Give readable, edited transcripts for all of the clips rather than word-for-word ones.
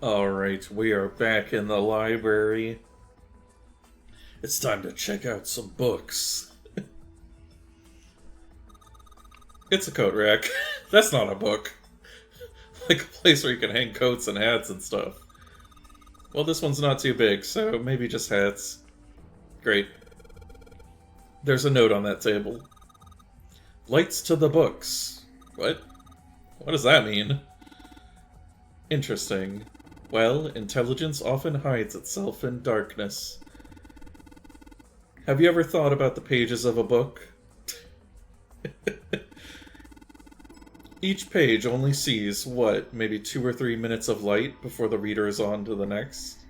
Alright, we are back in the library. It's time to check out some books. It's a coat rack. That's not a book. Like a place where you can hang coats and hats and stuff. Well, this one's not too big, so maybe just hats. Great. There's a note on that table. Lights to the books. What? What does that mean? Interesting. Well, intelligence often hides itself in darkness. Have you ever thought about the pages of a book? Each page only sees, what, maybe 2 or 3 minutes of light before the reader is on to the next?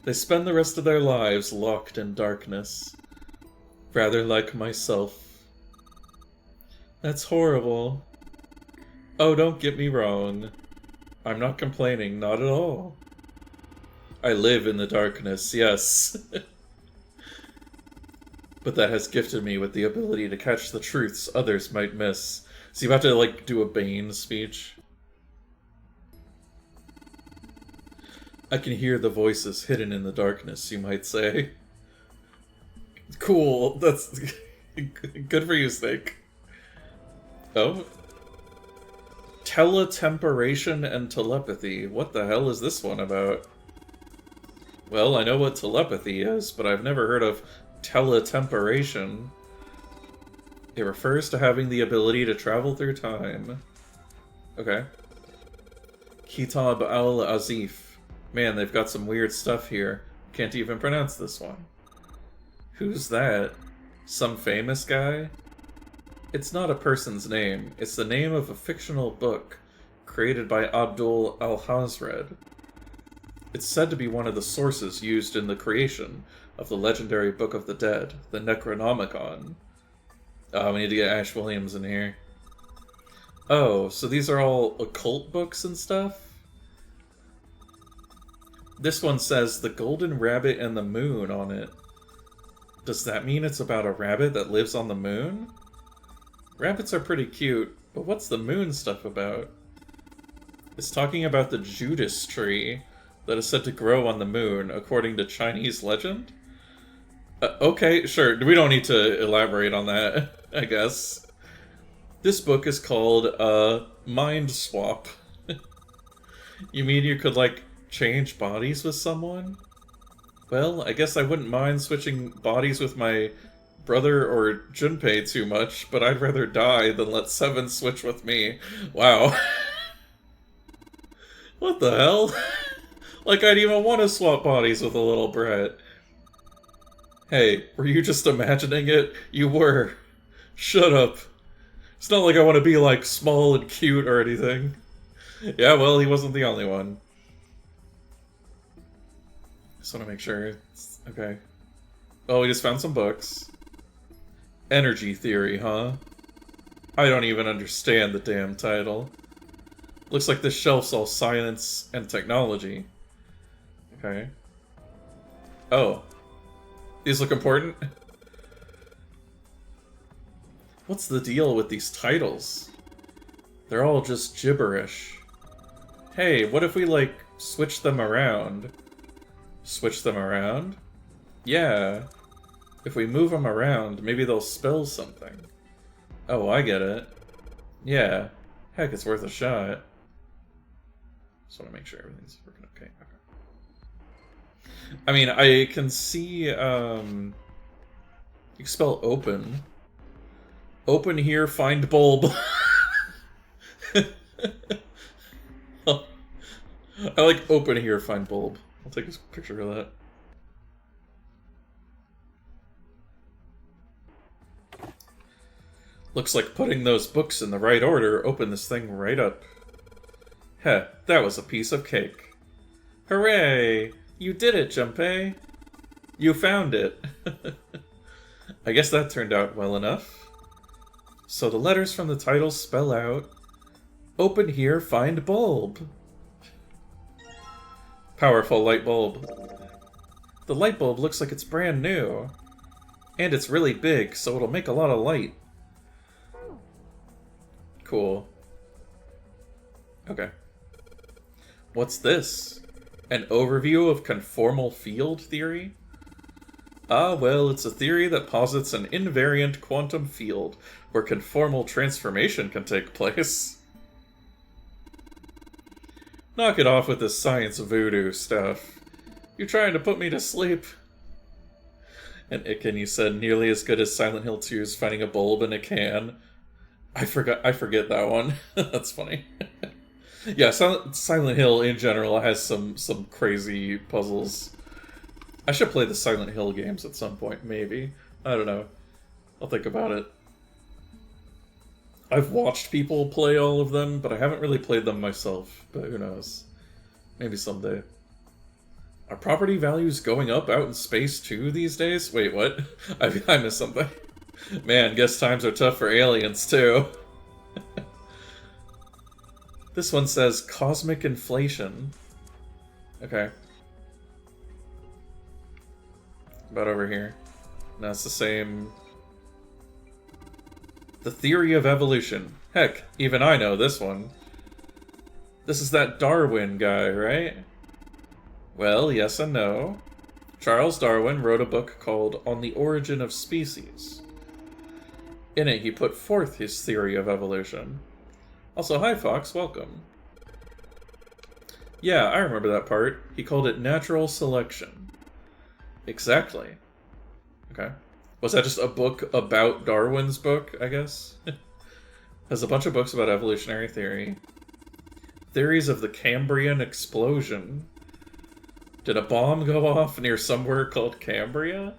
They spend the rest of their lives locked in darkness. Rather like myself. That's horrible. Oh, don't get me wrong. I'm not complaining, not at all. I live in the darkness, yes. But that has gifted me with the ability to catch the truths others might miss. So you have to, like, do a Bane speech. I can hear the voices hidden in the darkness, you might say. Cool, that's good for you, Snake. Oh? Teletemperation and telepathy. What the hell is this one about? Well, I know what telepathy is, but I've never heard of teletemperation. It refers to having the ability to travel through time. Okay. Kitab al-Azif. Man, they've got some weird stuff here. Can't even pronounce this one. Who's that? Some famous guy? It's not a person's name. It's the name of a fictional book created by Abdul al-Hazred. It's said to be one of the sources used in the creation of the legendary Book of the Dead, the Necronomicon. Oh, we need to get Ash Williams in here. Oh, so these are all occult books and stuff? This one says The Golden Rabbit and the Moon on it. Does that mean it's about a rabbit that lives on the moon? Rabbits are pretty cute, but what's the moon stuff about? It's talking about the Judas tree that is said to grow on the moon, according to Chinese legend? Okay, sure. We don't need to elaborate on that, I guess. This book is called, Mind Swap. You mean you could, like, change bodies with someone? Well, I guess I wouldn't mind switching bodies with my brother or Junpei too much, but I'd rather die than let Seven switch with me. Wow. What the hell? Like I'd even want to swap bodies with a little brat. Hey, were you just imagining it? You were. Shut up. It's not like I want to be, like, small and cute or anything. Yeah, well, he wasn't the only one. Just want to make sure. Okay. Oh, we just found some books. Energy theory, huh? I don't even understand the damn title. Looks like this shelf's all science and technology. Okay. Oh. These look important? What's the deal with these titles? They're all just gibberish. Hey, what if we, like, switch them around? Switch them around? Yeah. If we move them around, maybe they'll spell something. Oh, I get it. Yeah. Heck, it's worth a shot. Just want to make sure everything's working okay. I mean, I can see, you can spell open. Open here, find bulb. I like open here, find bulb. I'll take a picture of that. Looks like putting those books in the right order opened this thing right up. Heh, that was a piece of cake. Hooray! You did it, Junpei! You found it! I guess that turned out well enough. So the letters from the title spell out, open here, find bulb. Powerful light bulb. The light bulb looks like it's brand new. And it's really big, so it'll make a lot of light. Cool. Okay. What's this? An overview of conformal field theory? Ah, well, it's a theory that posits an invariant quantum field where conformal transformation can take place. Knock it off with this science voodoo stuff. You're trying to put me to sleep. And Icken, you said, nearly as good as Silent Hill 2's finding a bulb in a can. I forget that one. That's funny. Yeah, Silent Hill in general has some crazy puzzles. I should play the Silent Hill games at some point, maybe. I don't know. I'll think about it. I've watched people play all of them, but I haven't really played them myself. But who knows? Maybe someday. Are property values going up out in space too these days? Wait, what? I missed something. Man, guess times are tough for aliens too. This one says cosmic inflation. Okay. About over here. No, it's the same. The theory of evolution. Heck, even I know this one. This is that Darwin guy, right? Well, yes and no. Charles Darwin wrote a book called On the Origin of Species. In it, he put forth his theory of evolution. Also, hi Fox, welcome. Yeah, I remember that part. He called it natural selection. Exactly. Okay. Was that just a book about Darwin's book, I guess? Has a bunch of books about evolutionary theory. Theories of the Cambrian explosion. Did a bomb go off near somewhere called Cambria?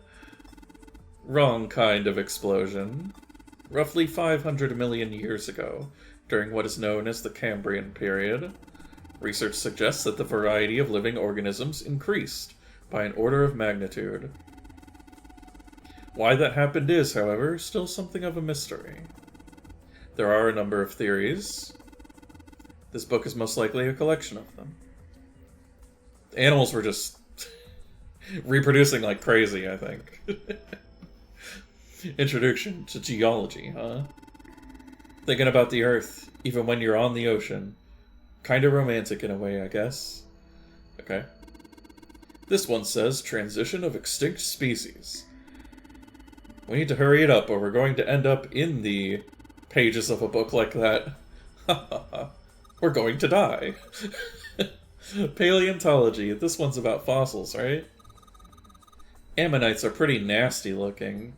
Wrong kind of explosion. Roughly 500 million years ago, during what is known as the Cambrian period, research suggests that the variety of living organisms increased by an order of magnitude. Why that happened is, however, still something of a mystery. There are a number of theories. This book is most likely a collection of them. The animals were just reproducing like crazy, I think. Introduction to geology, huh? Thinking about the Earth, even when you're on the ocean. Kinda romantic in a way, I guess. Okay. This one says, transition of extinct species. We need to hurry it up, or we're going to end up in the pages of a book like that. We're going to die. Paleontology. This one's about fossils, right? Ammonites are pretty nasty looking.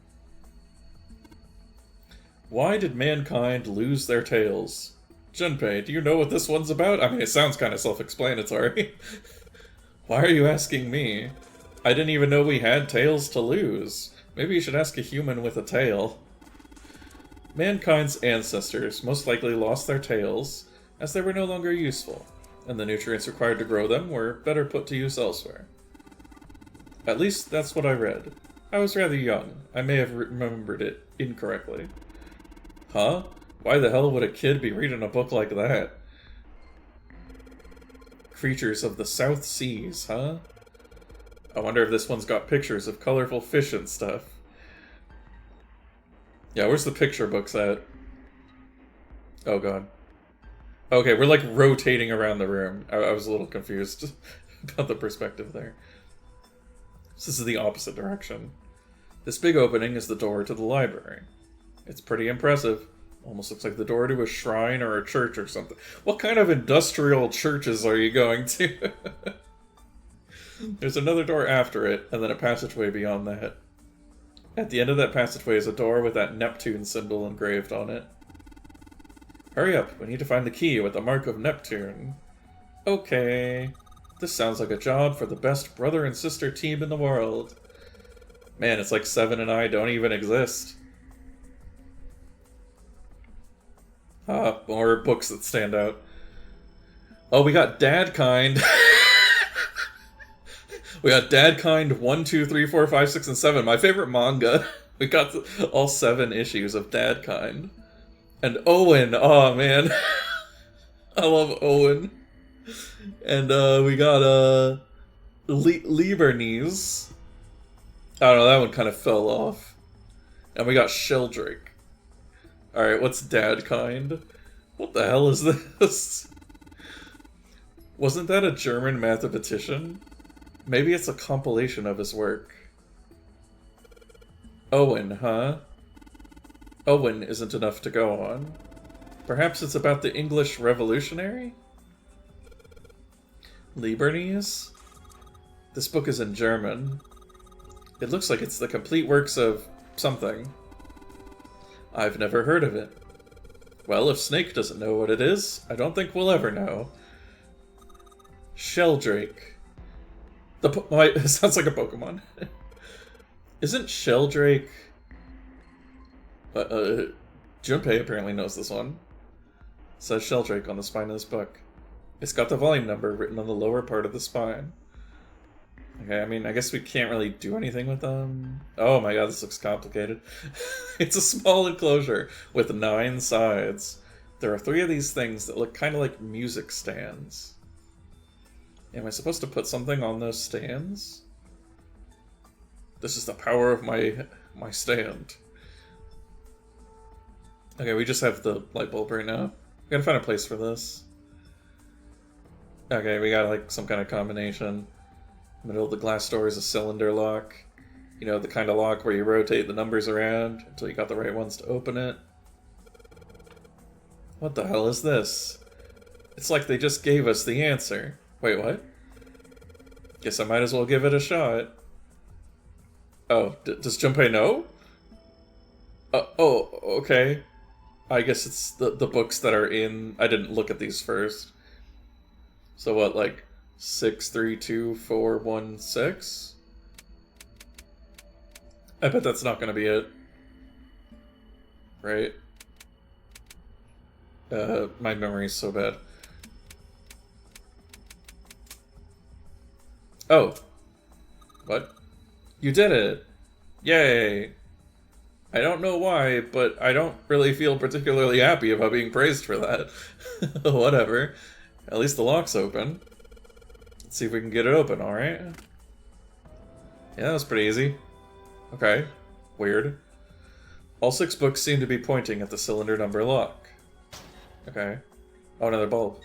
Why did mankind lose their tails? Junpei, do you know what this one's about? I mean, it sounds kind of self-explanatory. Why are you asking me? I didn't even know we had tails to lose. Maybe you should ask a human with a tail. Mankind's ancestors most likely lost their tails, as they were no longer useful, and the nutrients required to grow them were better put to use elsewhere. At least, that's what I read. I was rather young. I may have remembered it incorrectly. Huh? Why the hell would a kid be reading a book like that? Creatures of the South Seas, huh? I wonder if this one's got pictures of colorful fish and stuff. Yeah, where's the picture books at? Oh god. Okay, we're like rotating around the room. I was a little confused about the perspective there. This is the opposite direction. This big opening is the door to the library. It's pretty impressive. Almost looks like the door to a shrine or a church or something. What kind of industrial churches are you going to? There's another door after it, and then a passageway beyond that. At the end of that passageway is a door with that Neptune symbol engraved on it. Hurry up, we need to find the key with the mark of Neptune. Okay. This sounds like a job for the best brother and sister team in the world. Man, it's like Seven and I don't even exist. More books that stand out. Oh, we got Dadkind. We got Dadkind 1, 2, 3, 4, 5, 6, and 7. My favorite manga. We got all 7 issues of Dadkind. And Owen. Oh, man. I love Owen. And we got Liebernies. I don't know, that one kind of fell off. And we got Sheldrake. Alright, what's Dadkind? What the hell is this? Wasn't that a German mathematician? Maybe it's a compilation of his work. Owen, huh? Owen isn't enough to go on. Perhaps it's about the English Revolutionary? Liebernese? This book is in German. It looks like it's the complete works of something. I've never heard of it. Well, if Snake doesn't know what it is, I don't think we'll ever know. Sheldrake. It sounds like a Pokemon. Isn't Sheldrake... Junpei apparently knows this one. It says Sheldrake on the spine of this book. It's got the volume number written on the lower part of the spine. Okay, I mean, I guess we can't really do anything with them. Oh my god, this looks complicated. It's a small enclosure with 9 sides. There are 3 of these things that look kind of like music stands. Am I supposed to put something on those stands? This is the power of my stand. Okay, we just have the light bulb right now. We gotta find a place for this. Okay, we got like some kind of combination. Middle of the glass door is a cylinder lock. You know, the kind of lock where you rotate the numbers around until you got the right ones to open it. What the hell is this? It's like they just gave us the answer. Wait, what? Guess I might as well give it a shot. Oh, does Junpei know? Oh, okay. I guess it's the books that are in... I didn't look at these first. So what, like 6, 3, 2, 4, 1, 6? I bet that's not gonna be it. Right? My memory's so bad. Oh. What? You did it! Yay! I don't know why, but I don't really feel particularly happy about being praised for that. Whatever. At least the lock's open. Let's see if we can get it open, alright? Yeah, that was pretty easy. Okay. Weird. All 6 books seem to be pointing at the cylinder number lock. Okay. Oh, another bulb.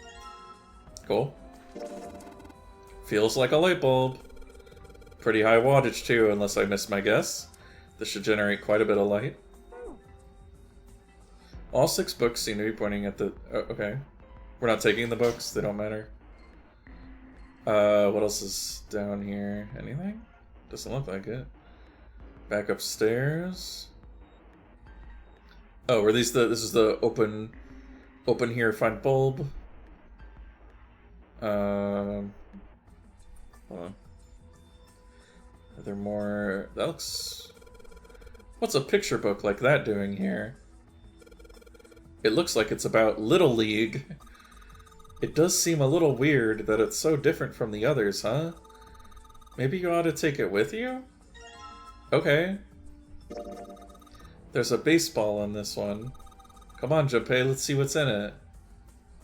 Cool. Feels like a light bulb. Pretty high wattage too, unless I missed my guess. This should generate quite a bit of light. All 6 books seem to be pointing at the... Oh, okay. We're not taking the books, they don't matter. What else is down here? Anything? Doesn't look like it. Back upstairs. Oh, were these the... This is the open here, find bulb. Hold on. Are there more... That looks... What's a picture book like that doing here? It looks like it's about Little League. It does seem a little weird that it's so different from the others, huh? Maybe you ought to take it with you? Okay. There's a baseball on this one. Come on, Junpei, let's see what's in it.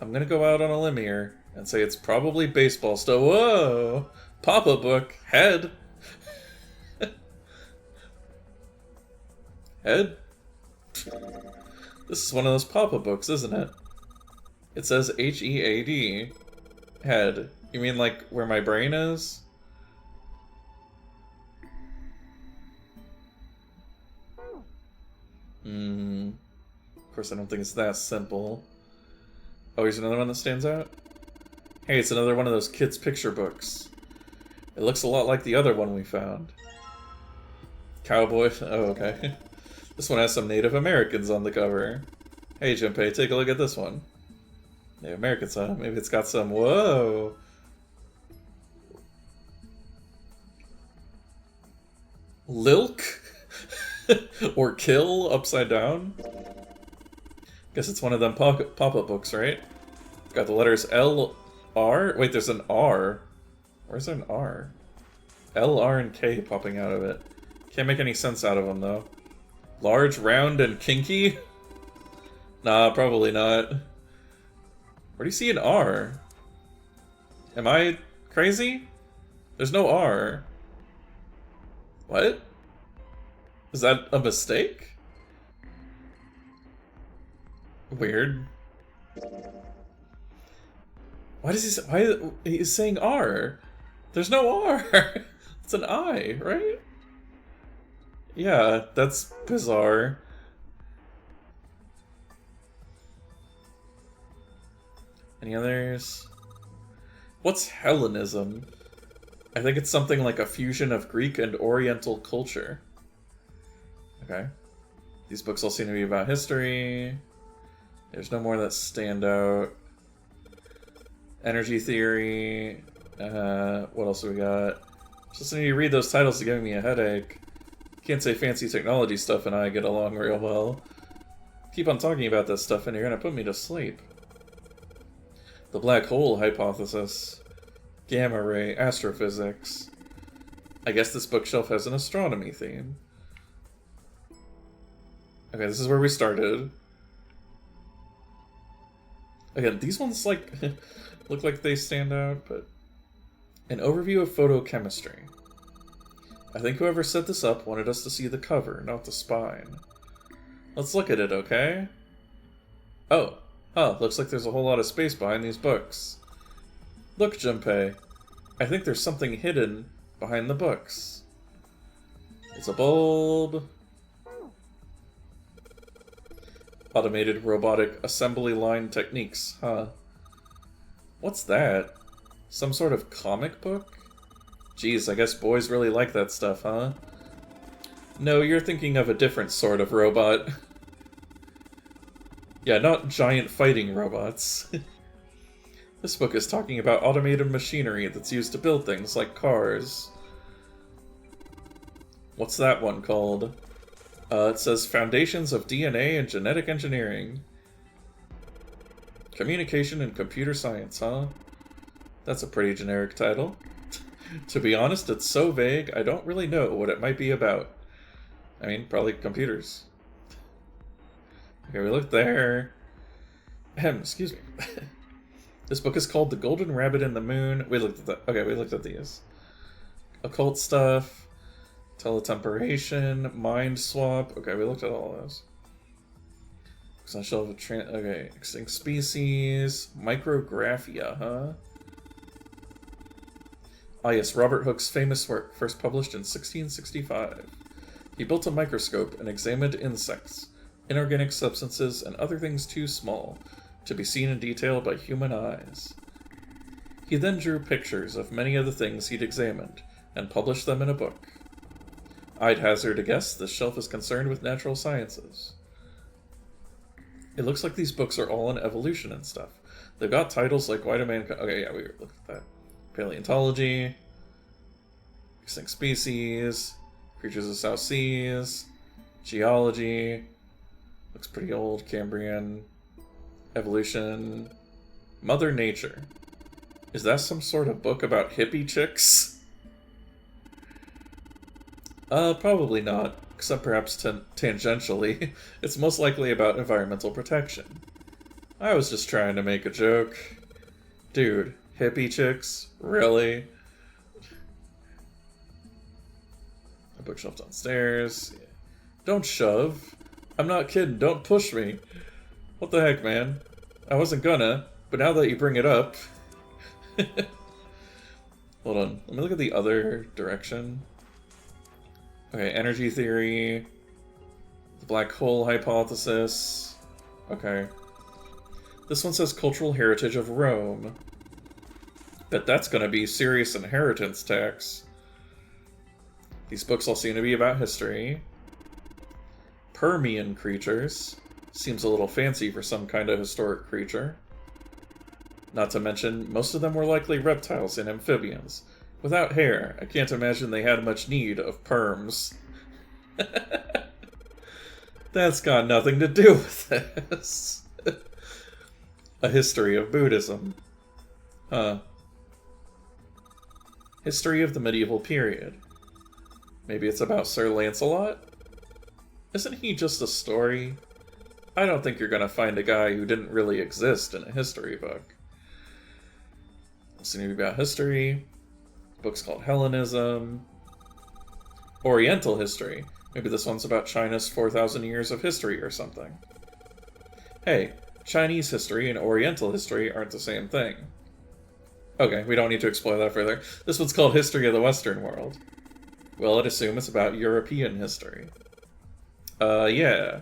I'm gonna go out on a limb here and say it's probably baseball still. Whoa! Papa book. Head. Head? This is one of those Papa books, isn't it? It says H-E-A-D. Head. You mean like where my brain is? Of course I don't think it's that simple. Oh, here's another one that stands out? Hey, it's another one of those kids' picture books. It looks a lot like the other one we found. Cowboy? Oh, okay. This one has some Native Americans on the cover. Hey, Junpei, take a look at this one. Native Americans, huh? Maybe it's got some... Whoa! Lilk? Or kill upside down? Guess it's one of them pop-up books, right? Got the letters L, R? Wait, there's an R. Where's an R? L, R, and K popping out of it. Can't make any sense out of them, though. Large, round, and kinky? Nah, probably not. Where do you see an R? Am I crazy? There's no R. What? Is that a mistake? Weird. Why does he say, why he's saying R? There's no R. It's an I, right? Yeah, that's bizarre. Any others? What's Hellenism? I think it's something like a fusion of Greek and Oriental culture. Okay. These books all seem to be about history. There's no more that stand out. Energy theory. What else do we got? Just need to read those titles to give me a headache. Can't say fancy technology stuff and I get along real well. Keep on talking about this stuff and you're gonna put me to sleep. The black hole hypothesis. Gamma ray astrophysics. I guess this bookshelf has an astronomy theme. Okay, this is where we started. Again, these ones like look like they stand out, but an overview of photochemistry. I think whoever set this up wanted us to see the cover, not the spine. Let's look at it, okay? Oh, looks like there's a whole lot of space behind these books. Look, Junpei. I think there's something hidden behind the books. It's a bulb. Automated robotic assembly line techniques, huh? What's that? Some sort of comic book? Geez, I guess boys really like that stuff, huh? No, you're thinking of a different sort of robot. Yeah, not giant fighting robots. This book is talking about automated machinery that's used to build things like cars. What's that one called? It says Foundations of DNA and Genetic Engineering. Communication and Computer Science, huh? That's a pretty generic title. To be honest, it's so vague, I don't really know what it might be about. I mean, probably computers. Okay, we looked there. Excuse me. This book is called The Golden Rabbit and the Moon. We looked at that. Okay, we looked at these. Occult stuff. Teletemperation. Mind swap. Okay, we looked at all of those. Essential of a okay, extinct species. Micrographia, huh? Ah yes, Robert Hooke's famous work, first published in 1665. He built a microscope and examined insects, inorganic substances, and other things too small to be seen in detail by human eyes. He then drew pictures of many of the things he'd examined, and published them in a book. I'd hazard a guess this shelf is concerned with natural sciences. It looks like these books are all on evolution and stuff. They've got titles like Why Do Mankind... Okay, yeah, we looked at that. Paleontology, extinct species, creatures of South Seas, geology, looks pretty old, Cambrian, evolution, Mother Nature. Is that some sort of book about hippie chicks? Probably not, except perhaps tangentially. It's most likely about environmental protection. I was just trying to make a joke. Dude. Hippie chicks? Really? A bookshelf downstairs. Don't shove. I'm not kidding, don't push me. What the heck, man? I wasn't gonna, but now that you bring it up... Hold on, let me look at the other direction. Okay, energy theory. The black hole hypothesis. Okay. This one says cultural heritage of Rome. Bet that's gonna be serious inheritance tax. These books all seem to be about history. Permian creatures. Seems a little fancy for some kind of historic creature. Not to mention, most of them were likely reptiles and amphibians. Without hair, I can't imagine they had much need of perms. That's got nothing to do with this. A history of Buddhism. Huh. History of the medieval period. Maybe it's about Sir Lancelot? Isn't he just a story? I don't think you're gonna find a guy who didn't really exist in a history book. Seem to be about history. Book's called Hellenism. Oriental history. Maybe this one's about China's 4,000 years of history or something. Hey, Chinese history and Oriental history aren't the same thing. Okay, we don't need to explore that further. This one's called History of the Western World. Well, I'd assume it's about European history. Yeah.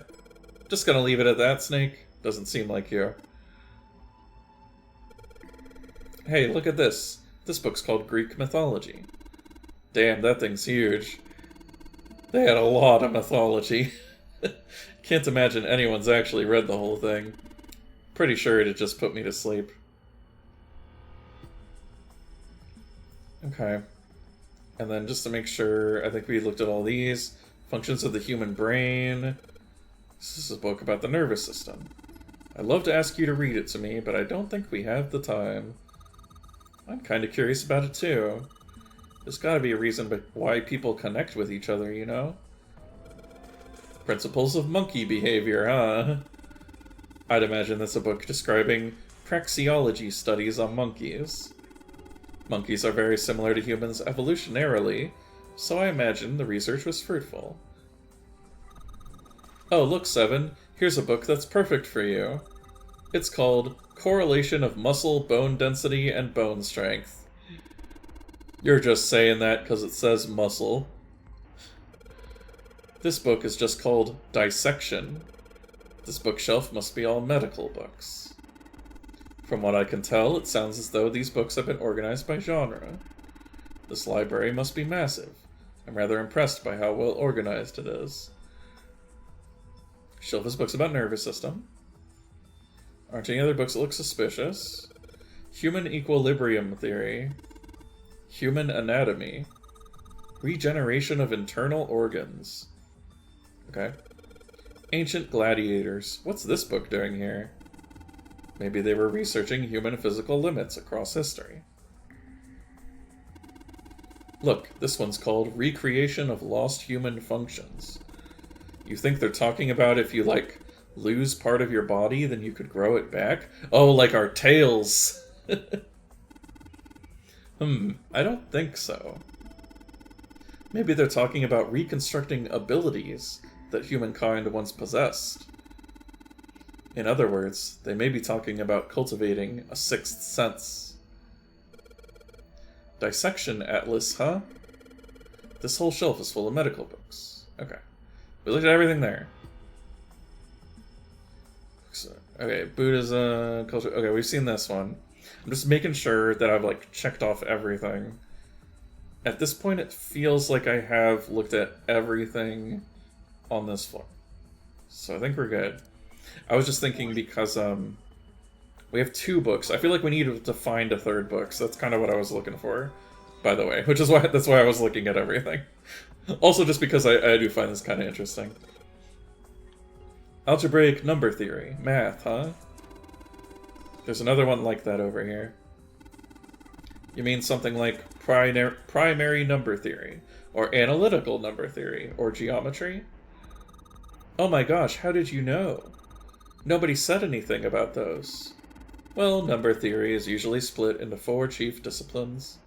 Just gonna leave it at that, Snake. Doesn't seem like you. Hey, look at this. This book's called Greek Mythology. Damn, that thing's huge. They had a lot of mythology. Can't imagine anyone's actually read the whole thing. Pretty sure it'd just put me to sleep. Okay. And then just to make sure, I think we looked at all these. Functions of the human brain. This is a book about the nervous system. I'd love to ask you to read it to me, but I don't think we have the time. I'm kind of curious about it too. There's gotta be a reason why people connect with each other, you know? Principles of monkey behavior, huh? I'd imagine that's a book describing praxeology studies on monkeys. Monkeys are very similar to humans evolutionarily, so I imagine the research was fruitful. Oh, look, Seven. Here's a book that's perfect for you. It's called Correlation of Muscle, Bone Density, and Bone Strength. You're just saying that because it says muscle. This book is just called Dissection. This bookshelf must be all medical books. From what I can tell, it sounds as though these books have been organized by genre. This library must be massive. I'm rather impressed by how well organized it is. Shelf has books about nervous system. Aren't any other books that look suspicious? Human equilibrium theory. Human anatomy. Regeneration of internal organs. Okay. Ancient gladiators. What's this book doing here? Maybe they were researching human physical limits across history. Look, this one's called Recreation of Lost Human Functions. You think they're talking about if you, like, lose part of your body, then you could grow it back? Oh, like our tails! I don't think so. Maybe they're talking about reconstructing abilities that humankind once possessed. In other words, they may be talking about cultivating a sixth sense. Dissection Atlas, huh? This whole shelf is full of medical books. Okay. We looked at everything there. Okay, Buddhism, culture. Okay, we've seen this one. I'm just making sure that I've, like, checked off everything. At this point, it feels like I have looked at everything on this floor. So I think we're good. I was just thinking because, we have 2 books. I feel like we need to find a 3rd book, so that's kind of what I was looking for, by the way. Which is why, that's why I was looking at everything. Also just because I do find this kind of interesting. Algebraic number theory. Math, huh? There's another one like that over here. You mean something like primary number theory, or analytical number theory, or geometry? Oh my gosh, how did you know? Nobody said anything about those. Well, number theory is usually split into 4 chief disciplines.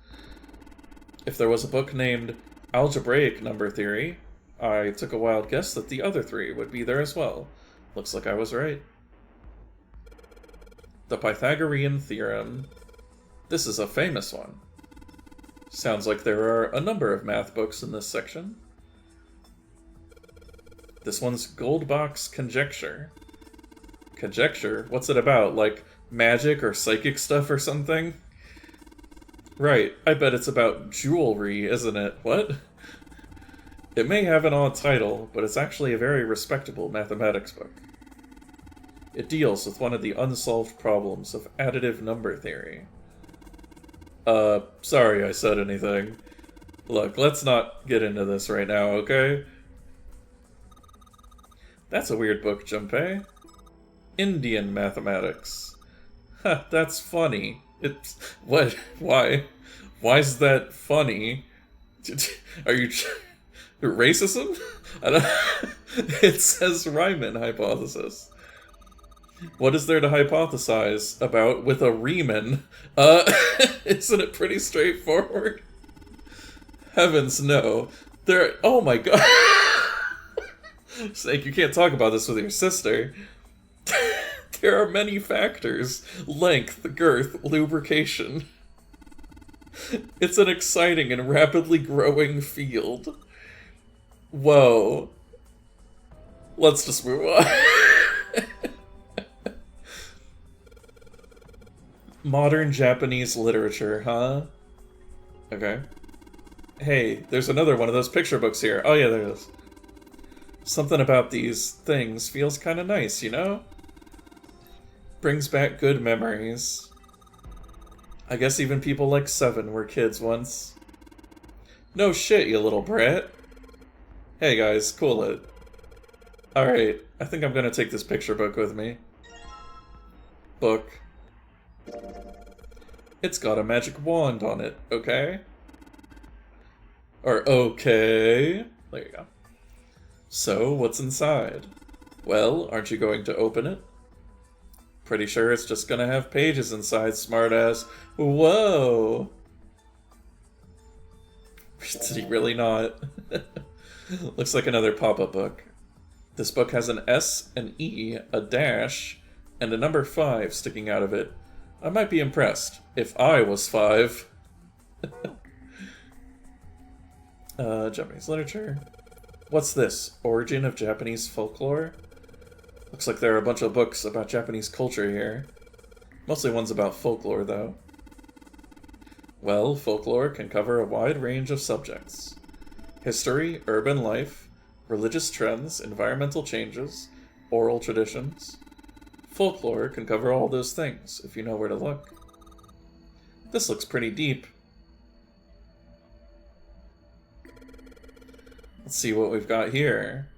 If there was a book named Algebraic Number Theory, I took a wild guess that the other 3 would be there as well. Looks like I was right. The Pythagorean Theorem. This is a famous one. Sounds like there are a number of math books in this section. This one's Goldbach's Conjecture. Conjecture? What's it about? Like magic or psychic stuff or something? Right, I bet it's about jewelry, isn't it? What? It may have an odd title, but it's actually a very respectable mathematics book. It deals with one of the unsolved problems of additive number theory. Sorry I said anything. Look, let's not get into this right now, okay? That's a weird book, Junpei. Indian mathematics. Ha, that's funny. It's... what? Why? Why is that funny? Are you... racism? I don't... It says Riemann hypothesis. What is there to hypothesize about with a Riemann? Isn't it pretty straightforward? Heavens no. There... oh my god. Snake, you can't talk about this with your sister. There are many factors. Length, girth, lubrication. It's an exciting and rapidly growing field. Whoa. Let's just move on. Modern Japanese literature, huh? Okay. Hey, there's another one of those picture books here. Oh yeah, there it is. Something about these things feels kind of nice, you know? Brings back good memories. I guess even people like Seven were kids once. No shit, you little brat. Hey guys, cool it. Alright, I think I'm gonna take this picture book with me. Book. It's got a magic wand on it, okay? Or okay. There you go. So, what's inside? Well, aren't you going to open it? Pretty sure it's just gonna have pages inside, smartass. Whoa! Did he really not? Looks like another pop-up book. This book has an S, an E, a dash, and a number 5 sticking out of it. I might be impressed, if I was 5. Japanese literature. What's this? Origin of Japanese folklore? Looks like there are a bunch of books about Japanese culture here. Mostly ones about folklore, though. Well, folklore can cover a wide range of subjects. History, urban life, religious trends, environmental changes, oral traditions. Folklore can cover all those things, if you know where to look. This looks pretty deep. Let's see what we've got here.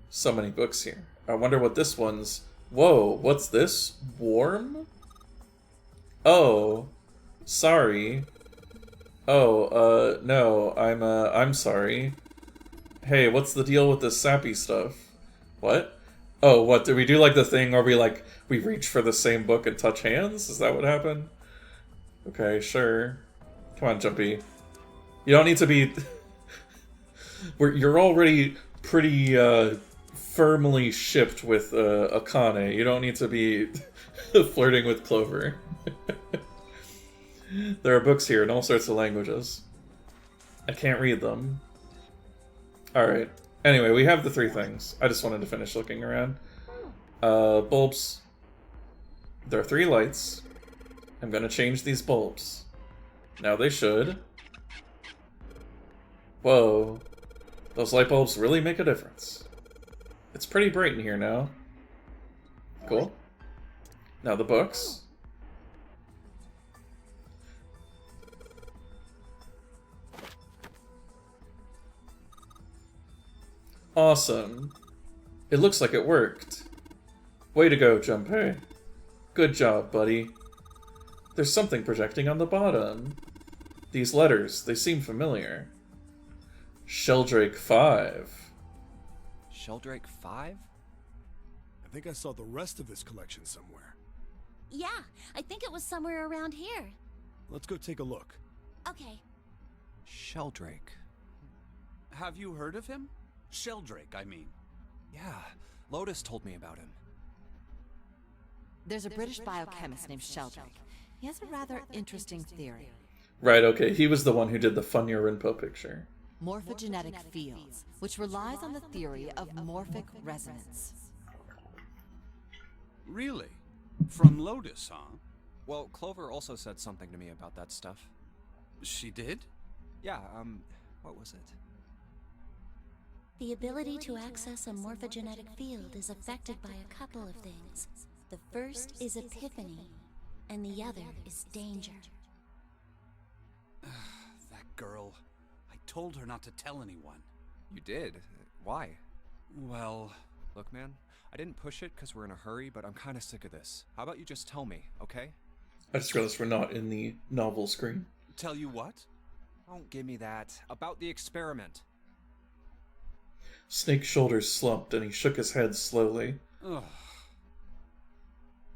So many books here. I wonder what this one's... Whoa, what's this? Warm? Oh. Sorry. Oh, no, I'm sorry. Hey, what's the deal with this sappy stuff? What? Oh, what, did we do like the thing where we reach for the same book and touch hands? Is that what happened? Okay, sure. Come on, Jumpy. You don't need to be... You're already pretty, firmly shipped with, Akane. You don't need to be flirting with Clover. There are books here in all sorts of languages. I can't read them. Alright. Anyway, we have the 3 things. I just wanted to finish looking around. Bulbs. There are 3 lights. I'm gonna change these bulbs. Now they should. Whoa. Those light bulbs really make a difference. It's pretty bright in here now. Cool. Now the books. Awesome. It looks like it worked. Way to go, Junpei. Good job, buddy. There's something projecting on the bottom. These letters, they seem familiar. Sheldrake 5. Sheldrake 5? I think I saw the rest of this collection somewhere. Yeah, I think it was somewhere around here. Let's go take a look. Okay. Sheldrake. Have you heard of him? Sheldrake, I mean. Yeah, Lotus told me about him. There's a British biochemist named Sheldrake. He has a rather interesting theory. Right, okay, he was the one who did the Funya Rinpo picture. Morphogenetic fields, which relies on the theory of morphic resonance. Really? From Lotus, huh? Well, Clover also said something to me about that stuff. She did? Yeah, what was it? The ability to access a morphogenetic field is affected by a couple of things. The first is epiphany, and the other is danger. That girl. I told her not to tell anyone. You did? Why? Well... Look, man, I didn't push it because we're in a hurry, but I'm kind of sick of this. How about you just tell me, okay? I just realized we're not in the novel screen. Tell you what? Don't give me that. About the experiment. Snake's shoulders slumped and he shook his head slowly. Ugh.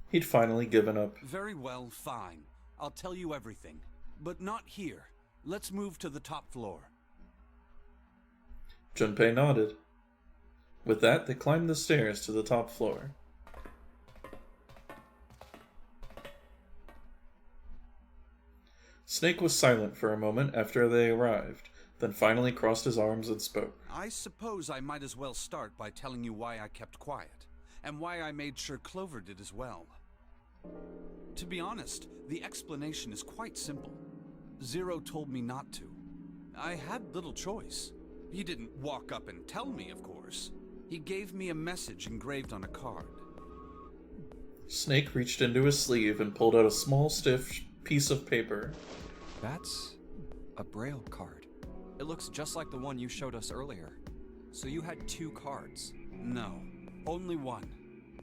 He'd finally given up. Very well, fine. I'll tell you everything. But not here. Let's move to the top floor. Junpei nodded. With that, they climbed the stairs to the top floor. Snake was silent for a moment after they arrived, then finally crossed his arms and spoke. I suppose I might as well start by telling you why I kept quiet, and why I made sure Clover did as well. To be honest, the explanation is quite simple. Zero told me not to. I had little choice. He didn't walk up and tell me, of course. He gave me a message engraved on a card. Snake reached into his sleeve and pulled out a small, stiff piece of paper. That's a Braille card. It looks just like the one you showed us earlier. So you had 2 cards. No, only one.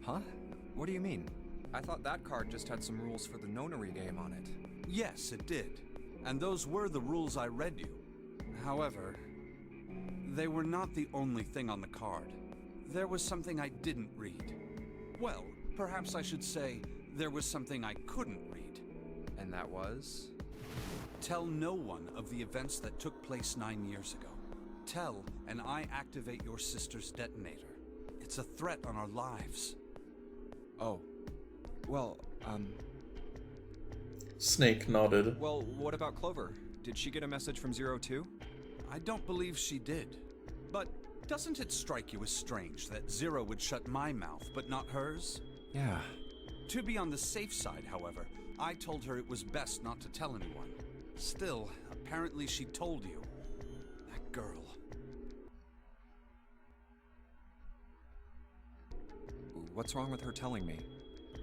Huh? What do you mean? I thought that card just had some rules for the nonary game on it. Yes, it did. And those were the rules I read you. However, they were not the only thing on the card. There was something I didn't read. Well, perhaps I should say, there was something I couldn't read. And that was? Tell no one of the events that took place 9 years ago. Tell, and I activate your sister's detonator. It's a threat on our lives. Oh. Well, Snake nodded. Well, what about Clover? Did she get a message from Zero too? I don't believe she did. But doesn't it strike you as strange that Zero would shut my mouth, but not hers? Yeah. To be on the safe side, however, I told her it was best not to tell anyone. Still, apparently she told you. That girl. What's wrong with her telling me?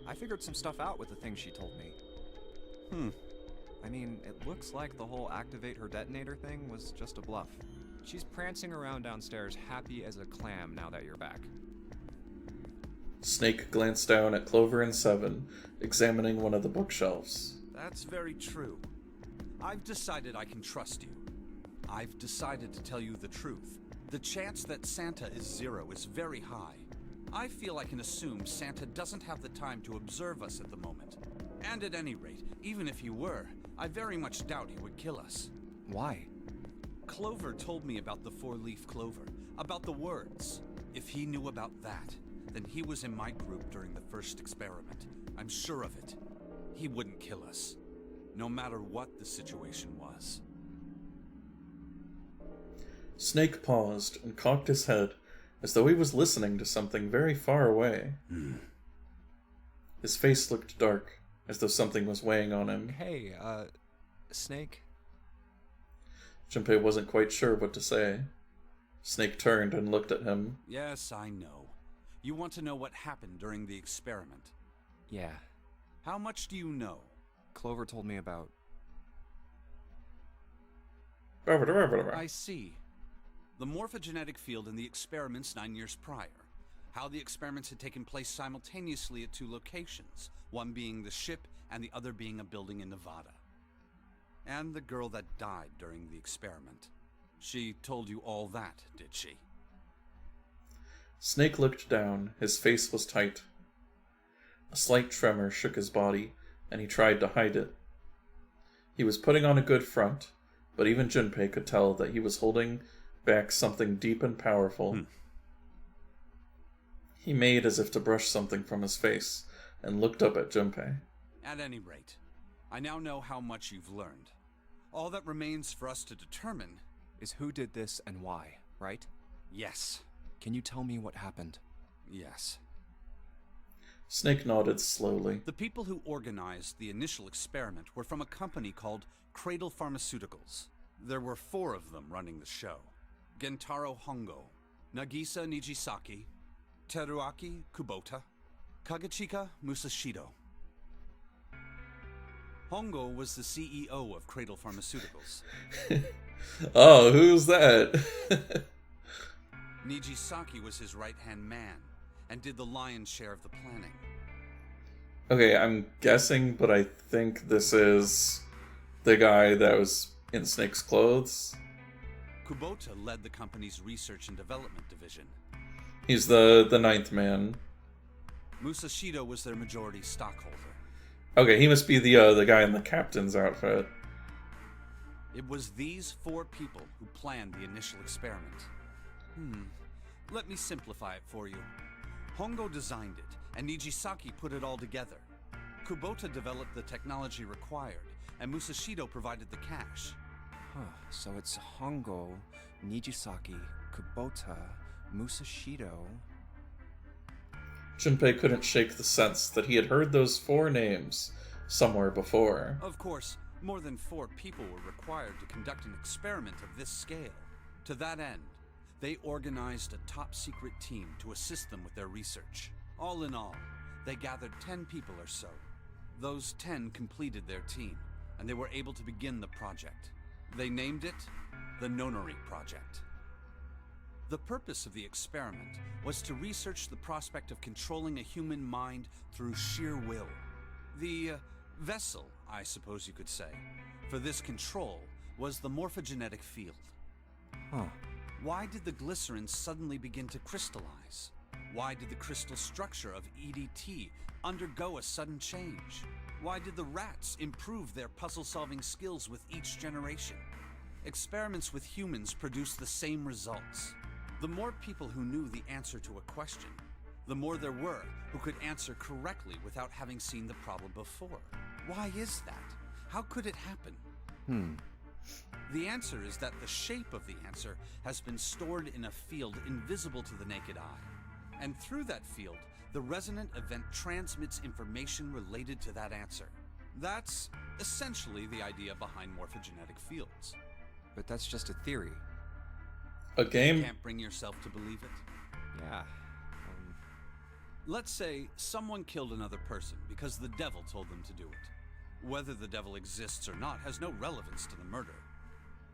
I figured some stuff out with the things she told me. I mean, it looks like the whole activate her detonator thing was just a bluff. She's prancing around downstairs happy as a clam now that you're back. Snake glanced down at Clover and Seven, examining one of the bookshelves. That's very true. I've decided I can trust you. I've decided to tell you the truth. The chance that Santa is Zero is very high. I feel I can assume Santa doesn't have the time to observe us at the moment. And at any rate, even if he were, I very much doubt he would kill us. Why? Clover told me about the 4-leaf clover, about the words. If he knew about that, then he was in my group during the first experiment. I'm sure of it. He wouldn't kill us, no matter what the situation was. Snake paused and cocked his head, as though he was listening to something very far away. His face looked dark, as though something was weighing on him. Hey, Snake? Junpei wasn't quite sure what to say. Snake turned and looked at him. Yes, I know. You want to know what happened during the experiment. Yeah. How much do you know? Clover told me about... I see. The morphogenetic field in the experiments 9 years prior. How the experiments had taken place simultaneously at 2 locations, one being the ship and the other being a building in Nevada. And the girl that died during the experiment. She told you all that, did she? Snake looked down. His face was tight. A slight tremor shook his body, and he tried to hide it. He was putting on a good front, but even Junpei could tell that he was holding back something deep and powerful. He made as if to brush something from his face, and looked up at Junpei. At any rate, I now know how much you've learned. All that remains for us to determine is who did this and why, right? Yes. Can you tell me what happened? Yes. Snake nodded slowly. The people who organized the initial experiment were from a company called Cradle Pharmaceuticals. There were 4 of them running the show. Gentaro Hongo, Nagisa Nijisaki, Teruaki Kubota, Kagechika Musashido. Hongo was the CEO of Cradle Pharmaceuticals. Oh, who's that? Nijisaki was his right-hand man, and did the lion's share of the planning. Okay, I'm guessing, but I think this is the guy that was in Snake's clothes. Kubota led the company's research and development division. He's the 9th man. Musashido was their majority stockholder. Okay, he must be the guy in the captain's outfit. It was these 4 people who planned the initial experiment. Let me simplify it for you. Hongo designed it, and Nijisaki put it all together. Kubota developed the technology required, and Musashido provided the cash. Huh, so it's Hongo, Nijisaki, Kubota, Musashido... Junpei couldn't shake the sense that he had heard those 4 names somewhere before. Of course, more than 4 people were required to conduct an experiment of this scale. To that end, they organized a top-secret team to assist them with their research. All in all, they gathered 10 people or so. Those 10 completed their team, and they were able to begin the project. They named it the Nonori Project. The purpose of the experiment was to research the prospect of controlling a human mind through sheer will. The vessel, I suppose you could say, for this control was the morphogenetic field. Huh. Why did the glycerin suddenly begin to crystallize? Why did the crystal structure of EDT undergo a sudden change? Why did the rats improve their puzzle-solving skills with each generation? Experiments with humans produced the same results. The more people who knew the answer to a question, the more there were who could answer correctly without having seen the problem before. Why is that? How could it happen? The answer is that the shape of the answer has been stored in a field invisible to the naked eye. And through that field, the resonant event transmits information related to that answer. That's essentially the idea behind morphogenetic fields. But that's just a theory. A game? Can't bring yourself to believe it? Yeah. Let's say someone killed another person because the devil told them to do it. Whether the devil exists or not has no relevance to the murder.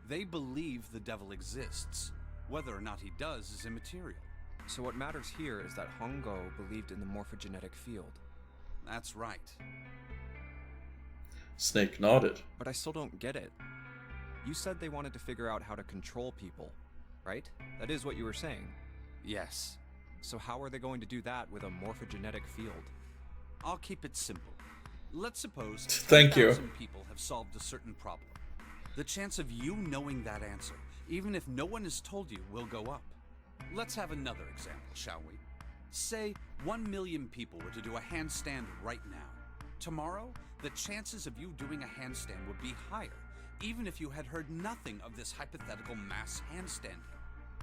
They believe the devil exists. Whether or not he does is immaterial. So what matters here is that Hongo believed in the morphogenetic field. That's right. Snake nodded. But I still don't get it. You said they wanted to figure out how to control people, right? That is what you were saying. Yes. So how are they going to do that with a morphogenetic field? I'll keep it simple. Let's suppose Thank you. 10,000 people have solved a certain problem. The chance of you knowing that answer, even if no one has told you, will go up. Let's have another example, shall we? Say 1 million people were to do a handstand right now. Tomorrow, the chances of you doing a handstand would be higher, even if you had heard nothing of this hypothetical mass handstanding.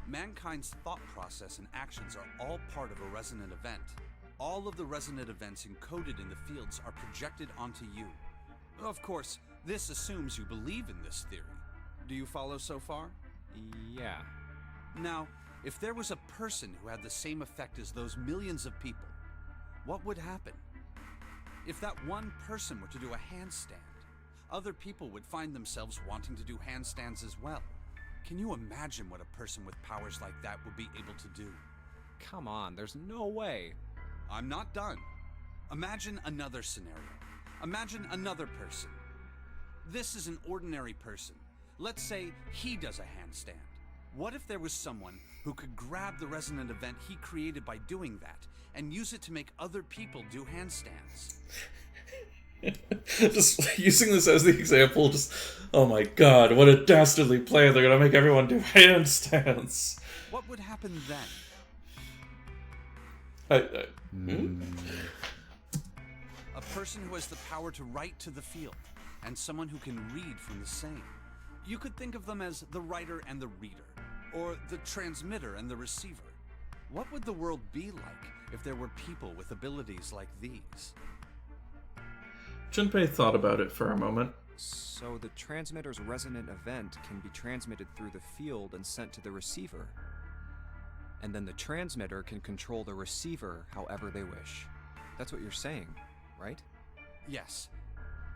Mankind's thought process and actions are all part of a resonant event. All of the resonant events encoded in the fields are projected onto you. Of course, this assumes you believe in this theory. Do you follow so far? Yeah. Now, if there was a person who had the same effect as those millions of people, what would happen? If that one person were to do a handstand, other people would find themselves wanting to do handstands as well. Can you imagine what a person with powers like that would be able to do? Come on, there's no way. I'm not done. Imagine another scenario. Imagine another person. This is an ordinary person. Let's say he does a handstand. What if there was someone who could grab the resonant event he created by doing that and use it to make other people do handstands? Just using this as the example, just, oh my god, what a dastardly plan. They're gonna make everyone do handstands. What would happen then? A person who has the power to write to the field, and someone who can read from the same. You could think of them as the writer and the reader, or the transmitter and the receiver. What would the world be like if there were people with abilities like these? Junpei thought about it for a moment. So the transmitter's resonant event can be transmitted through the field and sent to the receiver. And then the transmitter can control the receiver however they wish. That's what you're saying, right? Yes.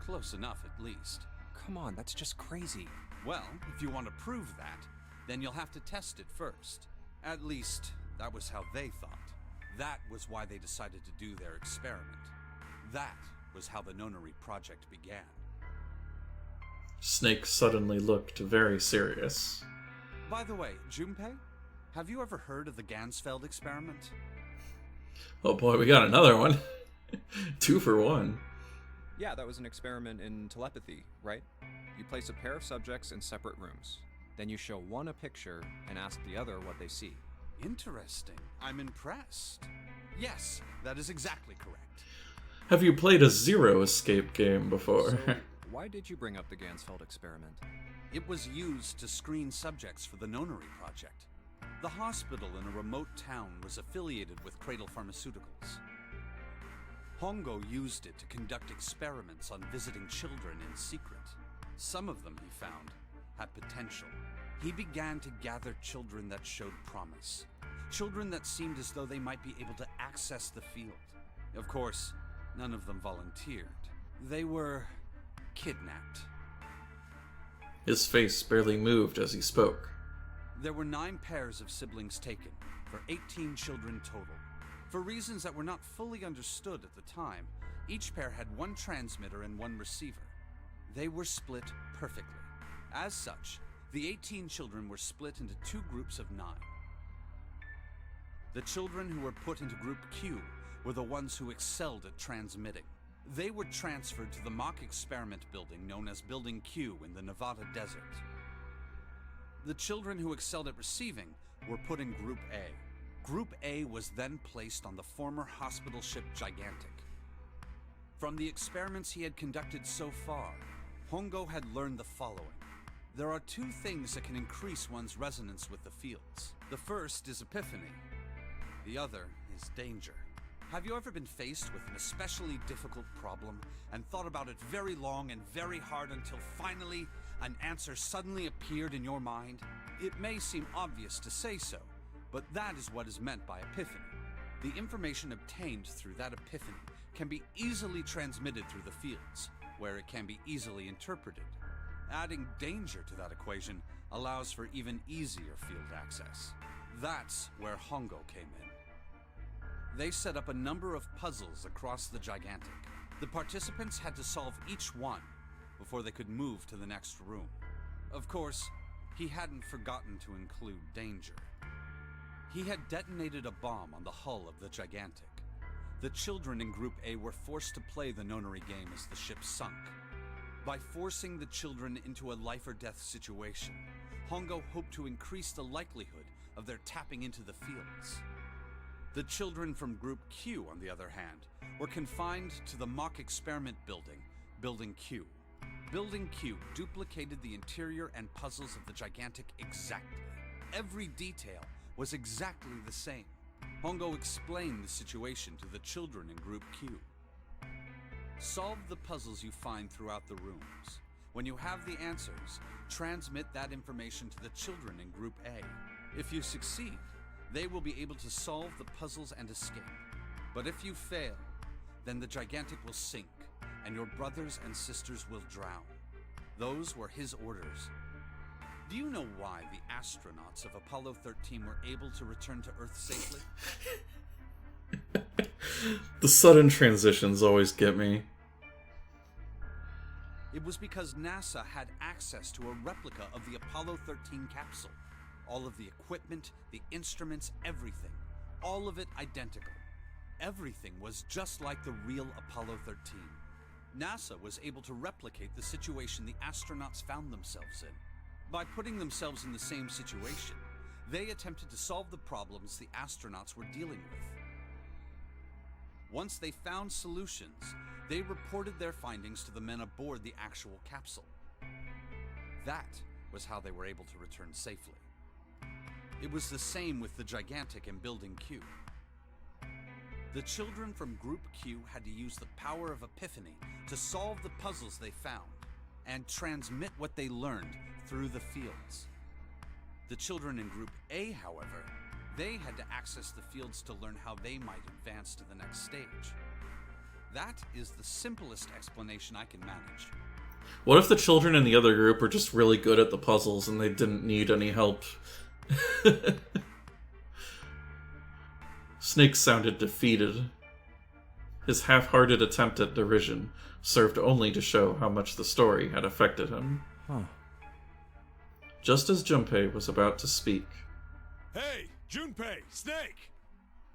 Close enough, at least. Come on, that's just crazy. Well, if you want to prove that, then you'll have to test it first. At least, that was how they thought. That was why they decided to do their experiment. That was how the Nonori project began. Snake suddenly looked very serious. By the way, Junpei, have you ever heard of the Gansfeld experiment? Oh boy, we got another one. 2 for 1. Yeah, that was an experiment in telepathy, right? You place a pair of subjects in separate rooms. Then you show one a picture and ask the other what they see. Interesting. I'm impressed. Yes, that is exactly correct. Have you played a Zero Escape game before? So, Why did you bring up the Gansfeld experiment? It was used to screen subjects for the Nonary project. The hospital in a remote town was affiliated with Cradle Pharmaceuticals. Hongo used it to conduct experiments on visiting children in secret. Some of them, he found, had potential. He began to gather children that showed promise. Children that seemed as though they might be able to access the field. Of course, none of them volunteered. They were kidnapped. His face barely moved as he spoke. There were 9 pairs of siblings taken, for 18 children total. For reasons that were not fully understood at the time, each pair had 1 transmitter and 1 receiver. They were split perfectly. As such, the 18 children were split into 2 groups of 9. The children who were put into Group Q were the ones who excelled at transmitting. They were transferred to the mock experiment building known as Building Q in the Nevada desert. The children who excelled at receiving were put in Group A. Group A was then placed on the former hospital ship Gigantic. From the experiments he had conducted so far, Hongo had learned the following. There are 2 things that can increase one's resonance with the fields. The first is epiphany. The other is danger. Have you ever been faced with an especially difficult problem and thought about it very long and very hard until finally an answer suddenly appeared in your mind? It may seem obvious to say so, but that is what is meant by epiphany. The information obtained through that epiphany can be easily transmitted through the fields, where it can be easily interpreted. Adding danger to that equation allows for even easier field access. That's where Hongo came in. They set up a number of puzzles across the Gigantic. The participants had to solve each one before they could move to the next room. Of course, he hadn't forgotten to include danger. He had detonated a bomb on the hull of the Gigantic. The children in Group A were forced to play the Nonary game as the ship sunk. By forcing the children into a life-or-death situation, Hongo hoped to increase the likelihood of their tapping into the fields. The children from Group Q, on the other hand, were confined to the mock experiment building, Building Q. Building Q duplicated the interior and puzzles of the Gigantic exactly. Every detail was exactly the same. Hongo explained the situation to the children in Group Q. Solve the puzzles you find throughout the rooms. When you have the answers, transmit that information to the children in Group A. If you succeed, they will be able to solve the puzzles and escape. But if you fail, then the Gigantic will sink, and your brothers and sisters will drown. Those were his orders. Do you know why the astronauts of Apollo 13 were able to return to Earth safely? The sudden transitions always get me. It was because NASA had access to a replica of the Apollo 13 capsule. All of the equipment, the instruments, everything. All of it identical. Everything was just like the real Apollo 13. NASA was able to replicate the situation the astronauts found themselves in. By putting themselves in the same situation, they attempted to solve the problems the astronauts were dealing with. Once they found solutions, they reported their findings to the men aboard the actual capsule. That was how they were able to return safely. It was the same with the Gigantic and Building Q. The children from Group Q had to use the power of epiphany to solve the puzzles they found and transmit what they learned through the fields. The children in Group A, however, they had to access the fields to learn how they might advance to the next stage. That is the simplest explanation I can manage. What if the children in the other group were just really good at the puzzles and they didn't need any help? Snake sounded defeated. His half-hearted attempt at derision served only to show how much the story had affected him. Just as Junpei was about to speak. Hey, Junpei, Snake!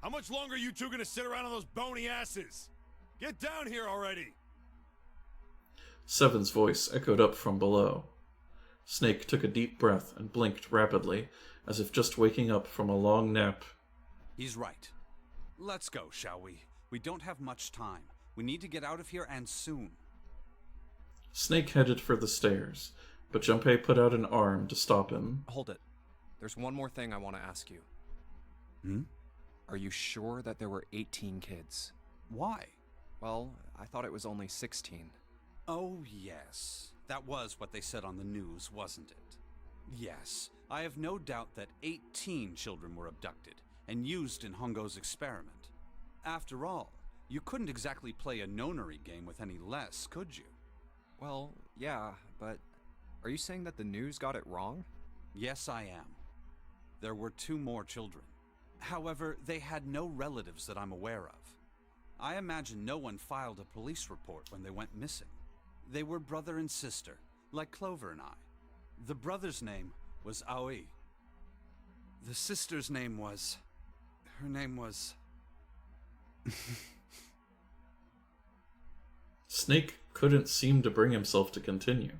How much longer are you two gonna sit around on those bony asses? Get down here already! Seven's voice echoed up from below. Snake took a deep breath and blinked rapidly, as if just waking up from a long nap. He's right. Let's go, shall we? We don't have much time. We need to get out of here, and soon. Snake headed for the stairs, but Junpei put out an arm to stop him. Hold it. There's one more thing I want to ask you. Are you sure that there were 18 kids? Why? Well, I thought it was only 16. Oh, yes. That was what they said on the news, wasn't it? Yes, I have no doubt that 18 children were abducted and used in Hongo's experiment. After all, you couldn't exactly play a nonary game with any less, could you? Well, yeah, but are you saying that the news got it wrong? Yes, I am. There were 2 more children. However, they had no relatives that I'm aware of. I imagine no one filed a police report when they went missing. They were brother and sister, like Clover and I. The brother's name was Aoi. The sister's name was... Her name was... Snake couldn't seem to bring himself to continue.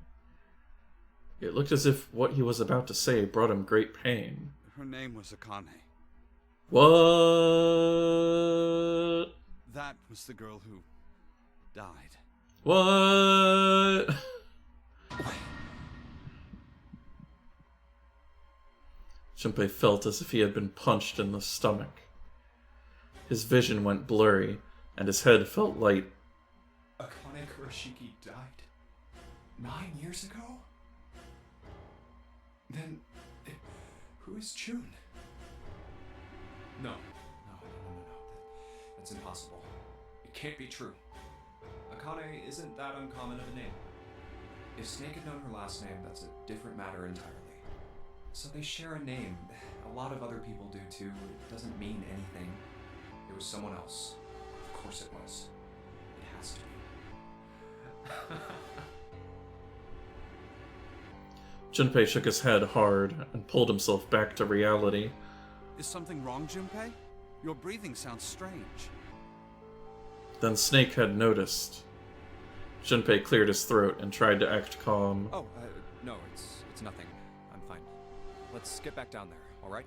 It looked as if what he was about to say brought him great pain. Her name was Akane. What? That was the girl who died. What? Junpei felt as if he had been punched in the stomach. His vision went blurry, and his head felt light. Akane Kurashiki died 9 years ago? Then, who is June? No. That's impossible. It can't be true. Akane isn't that uncommon of a name. If Snake had known her last name, that's a different matter entirely. So they share a name. A lot of other people do too. It doesn't mean anything. It was someone else. Of course it was. It has to be. Junpei shook his head hard and pulled himself back to reality. Is something wrong, Junpei? Your breathing sounds strange. Then Snake had noticed. Junpei cleared his throat and tried to act calm. Oh, no, it's nothing. I'm fine. Let's get back down there, alright?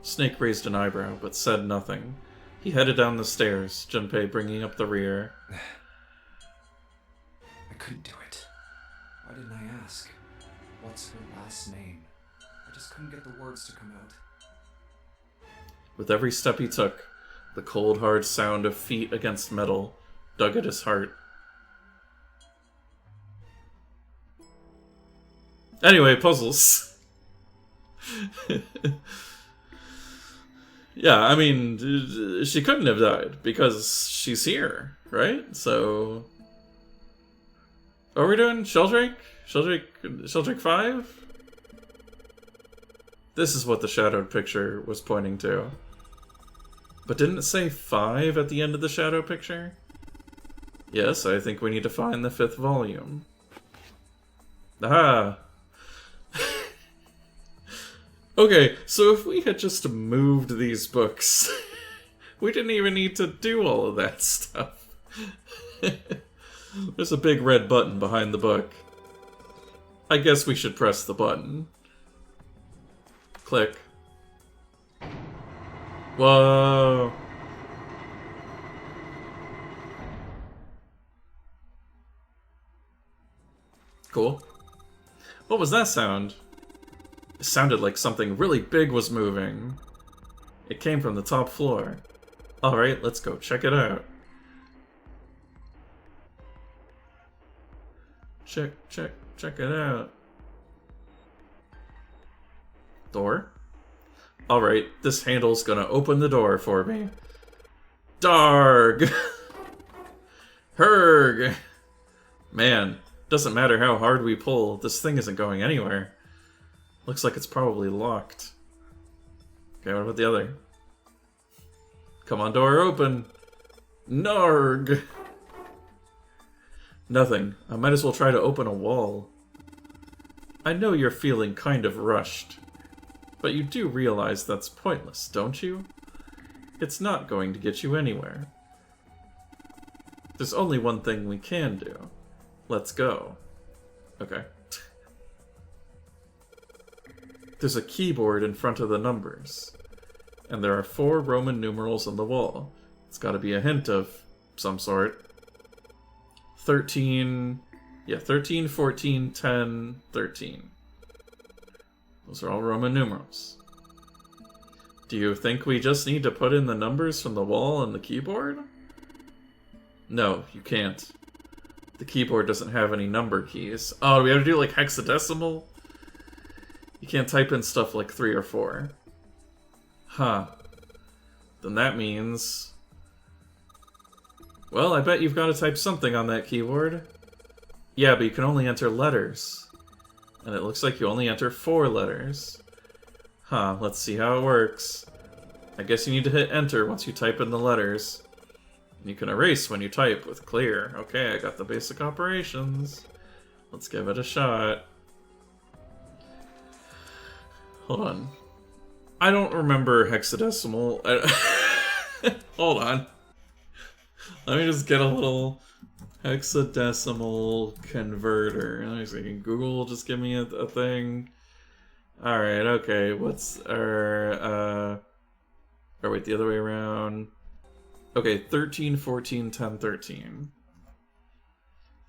Snake raised an eyebrow, but said nothing. He headed down the stairs, Junpei bringing up the rear. I couldn't do it. Why didn't I ask? What's her last name? I just couldn't get the words to come out. With every step he took, the cold, hard sound of feet against metal dug at his heart. Anyway, puzzles. Yeah, I mean, she couldn't have died because she's here, right? So, what are we doing? Sheldrake? Sheldrake 5? This is what the shadowed picture was pointing to. But didn't it say 5 at the end of the shadow picture? Yes, I think we need to find the 5th volume. Aha! Okay, so if we had just moved these books, we didn't even need to do all of that stuff. There's a big red button behind the book. I guess we should press the button. Click. Whoa. Cool. What was that sound? It sounded like something really big was moving. It came from the top floor. Alright, let's go check it out. Check it out. Door? Alright, this handle's gonna open the door for me. Darg! Herg! Man, doesn't matter how hard we pull, this thing isn't going anywhere. Looks like it's probably locked. Okay, what about the other? Come on, door, open! Narg! Nothing. I might as well try to open a wall. I know you're feeling kind of rushed. But you do realize that's pointless, don't you? It's not going to get you anywhere. There's only one thing we can do. Let's go. Okay. There's a keyboard in front of the numbers. And there are 4 Roman numerals on the wall. It's gotta be a hint of some sort. 13... Yeah, 13, 14, 10, 13. Those are all Roman numerals. Do you think we just need to put in the numbers from the wall on the keyboard? No, you can't. The keyboard doesn't have any number keys. Oh, do we have to do like hexadecimal? You can't type in stuff like 3 or 4. Huh. Then that means... Well, I bet you've got to type something on that keyboard. Yeah, but you can only enter letters. And it looks like you only enter 4 letters. Huh, let's see how it works. I guess you need to hit enter once you type in the letters. And you can erase when you type with clear. Okay, I got the basic operations. Let's give it a shot. Hold on. I don't remember hexadecimal. Hold on. Let me just get a little hexadecimal converter. Let me see. Google will just give me a thing. Alright, okay. What's our... Or wait, the other way around. Okay, 13, 14, 10, 13.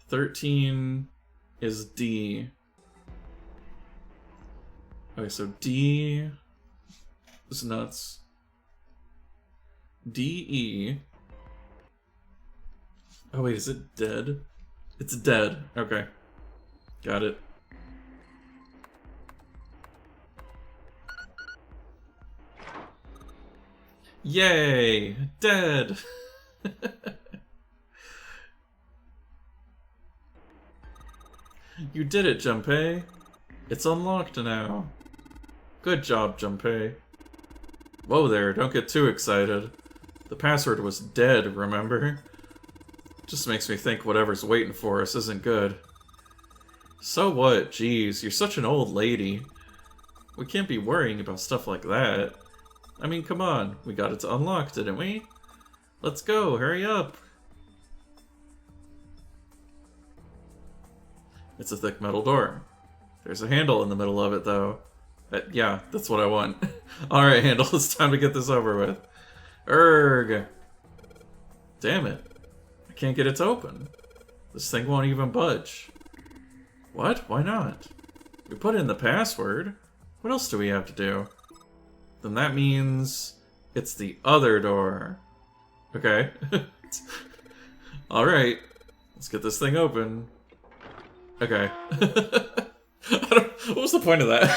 13 is D. Okay, so D is nuts. D-E. Oh wait, is it dead? It's dead. Okay. Got it. Yay! Dead! You did it, Junpei. It's unlocked now. Good job, Junpei. Whoa there, don't get too excited. The password was dead, remember? Just makes me think whatever's waiting for us isn't good. So what? Jeez, you're such an old lady. We can't be worrying about stuff like that. I mean, come on. We got it to unlock, didn't we? Let's go, hurry up. It's a thick metal door. There's a handle in the middle of it, though. Yeah, that's what I want. Alright, handle, it's time to get this over with. Erg! Damn it. I can't get it to open. This thing won't even budge. What? Why not? We put in the password. What else do we have to do? Then that means it's the other door. Okay. Alright. Let's get this thing open. Okay. What was the point of that?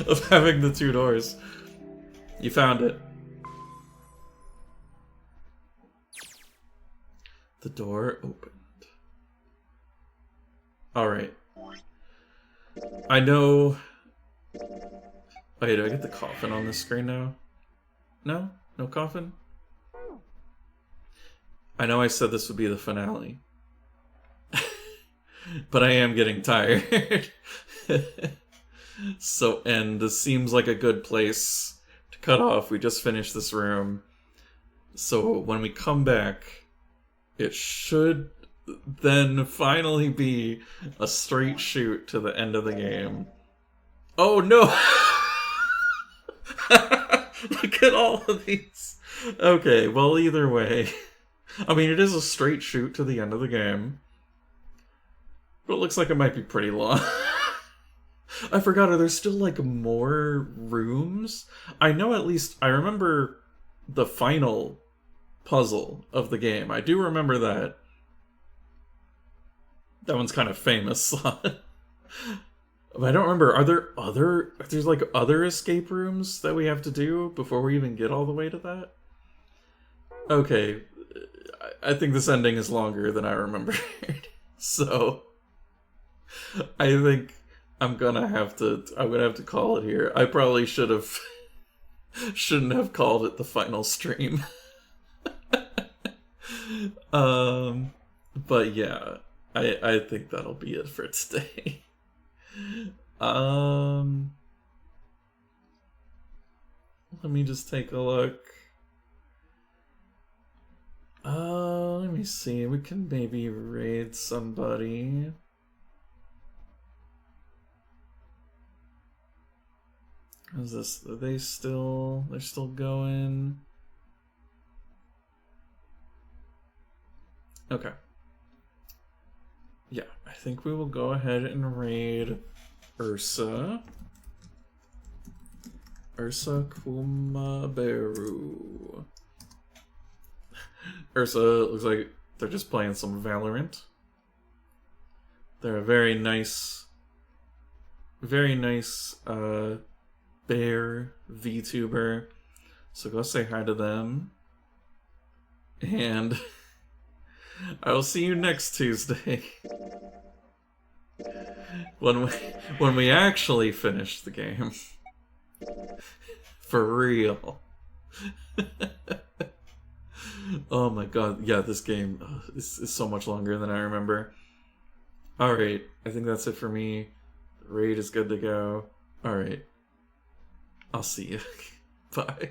Of having the 2 doors. You found it. The door opened. Alright. I know... Okay, do I get the coffin on the screen now? No? No coffin? I know I said this would be the finale. But I am getting tired. So, and this seems like a good place to cut off. We just finished this room. So when we come back, it should then finally be a straight shoot to the end of the game. Oh no! Look at all of these. Okay, well, either way. I mean, it is a straight shoot to the end of the game. But it looks like it might be pretty long. I forgot, are there still, like, more rooms? I know at least, I remember the final puzzle of the game. I do remember that. That one's kind of famous. But I don't remember, there's like other escape rooms that we have to do before we even get all the way to that? Okay, I think this ending is longer than I remembered. So, I think I'm gonna have to call it here. I probably shouldn't have called it the final stream. But yeah, I think that'll be it for today. Let me just take a look. Let me see. We can maybe raid somebody. How's this? Are they still? They're still going. Okay. yeah, I think we will go ahead and raid Ursa. Ursa Kumaberu. Ursa looks like they're just playing some Valorant. They're a very nice bear VTuber. So go say hi to them. And I will see you next Tuesday. when we actually finish the game. For real. Oh my god, yeah, this game is so much longer than I remember. Alright, I think that's it for me. Raid is good to go. Alright. I'll see you. Bye.